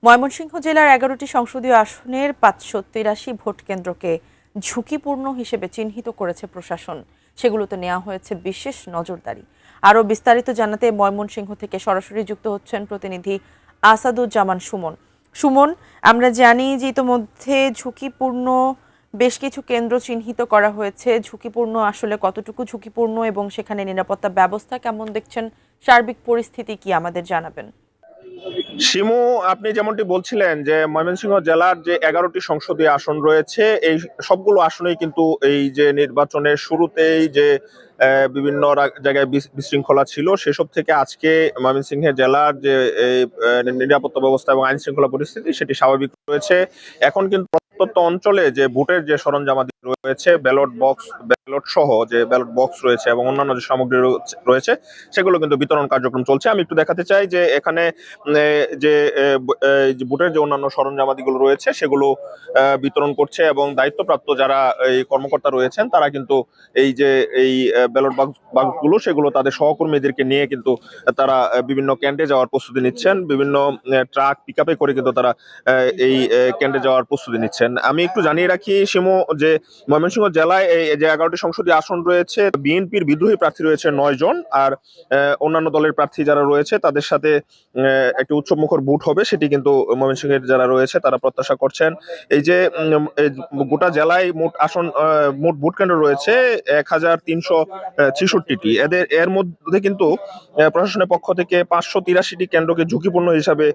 ময়মনসিংহ জেলার ১১টি সংসদীয় আসনের ৫৮৩ ভোট কেন্দ্রকে ঝুঁকিপূর্ণ হিসেবে চিহ্নিত করেছে প্রশাসন। সেগুলোতে নেওয়া হয়েছে বিশেষ নজরদারি। আরও বিস্তারিত জানাতে ময়মনসিংহ থেকে সরাসরি যুক্ত হচ্ছেন প্রতিনিধি আসাদুজ্জামান সুমন। সুমন, আমরা জানি যে ইতোমধ্যে ঝুঁকিপূর্ণ বেশ কিছু কেন্দ্র চিহ্নিত করা হয়েছে। ঝুঁকিপূর্ণ আসলে কতটুকু ঝুঁকিপূর্ণ এবং সেখানে নিরাপত্তা ব্যবস্থা কেমন দেখছেন, সার্বিক পরিস্থিতি কি আমাদের জানাবেন? শিমু, আপনি যেমনটি বলছিলেন যে ময়মনসিংহ জেলার যে ১১টি সংসদীয় আসন রয়েছে, এই সবগুলো আসনেই কিন্তু এই যে নির্বাচনের শুরুতেই যে বিভিন্ন জায়গায় বিশৃঙ্খলা ছিল, সেসব থেকে আজকে ময়মনসিংহ জেলার যে এই নিরাপত্তা ব্যবস্থা এবং আইন শৃঙ্খলা পরিস্থিতি সেটি স্বাভাবিক রয়েছে। এখন কিন্তু প্রত্যন্ত অঞ্চলে যে ভোটের যে সরঞ্জামাদি রয়েছে, ব্যালট সহ যে ব্যালট বক্স রয়েছে এবং অন্যান্য যে সামগ্রী রয়েছে, সেগুলো কিন্তু বিতরণ কার্যক্রম চলছে। আমি একটু দেখাতে চাই যে এখানে যে ভোটের যে অন্যান্য সরঞ্জামাদিগুলো রয়েছে সেগুলো বিতরণ করছে এবং দায়িত্বপ্রাপ্ত যারা এই কর্মকর্তা রয়েছেন তারা কিন্তু এই যে এই ব্যালট বাক্সগুলো সেগুলো তাদের সহকর্মীদেরকে নিয়ে কিন্তু তারা বিভিন্ন কেন্দ্রে যাওয়ার প্রস্তুতি নিচ্ছেন। বিভিন্ন ট্রাক পিকআপে করে কিন্তু তারা এই কেন্দ্রে যাওয়ার প্রস্তুতি নিচ্ছেন। আমি একটু জানিয়ে রাখি শিমু, যে ময়মনসিংহ জেলায় এই যে ১১টি সংসদীয় আসন রয়েছে, বিএনপির বিদ্রোহী প্রার্থী রয়েছে ৯ জন, আর অন্যান্য দলের প্রার্থী যারা রয়েছে তাদের সাথে একটি উৎসবমুখর ভোট হবে, সেটি কিন্তু ময়মনসিংহের যারা রয়েছে তারা প্রত্যাশা করছেন। এই যে এই গোটা জেলায় মোট ভোট কেন্দ্র রয়েছে ১,৩৬৬টি। এর মধ্যে কিন্তু প্রশাসনের পক্ষ থেকে ৫৮৩টি কেন্দ্রকে ঝুঁকিপূর্ণ হিসাবে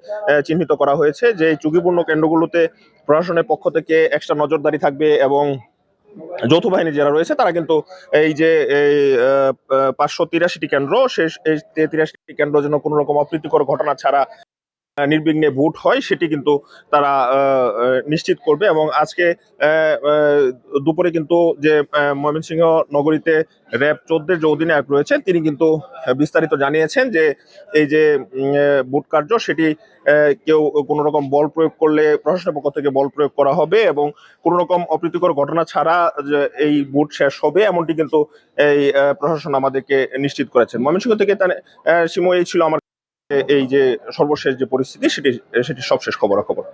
চিহ্নিত করা হয়েছে। যে এই ঝুঁকিপূর্ণ কেন্দ্রগুলোতে প্রশাসনের পক্ষ থেকে এক্সট্রা নজরদারি থাকবে এবং যৌথ বাহিনী যারা রয়েছে তারা কিন্তু এই যে এই ৫৮৩টি কেন্দ্র, এই ৮৩টি কেন্দ্র যেন কোনো রকম অপ্রীতিকর ঘটনা ছাড়া নির্বিঘ্নে ভোট হয় সেটি কিন্তু তারা নিশ্চিত করবে। এবং আজকে দুপুরে কিন্তু যে ময়মনসিংহ নগরীতে র্যাব ১৪ যে অধিনায়ক রয়েছেন তিনি কিন্তু বিস্তারিত জানিয়েছেন যে এই যে ভোট কার্য সেটি কেউ কোনো রকম বল প্রয়োগ করলে প্রশাসনের পক্ষ থেকে বল প্রয়োগ করা হবে এবং কোনো রকম অপ্রীতিকর ঘটনা ছাড়া যে এই ভোট শেষ হবে এমনটি কিন্তু এই প্রশাসন আমাদেরকে নিশ্চিত করেছেন। ময়মনসিংহ থেকে শিমু, এই ছিল আমার এই যে সর্বশেষ যে পরিস্থিতি সেটি সবশেষ খবরাখবর।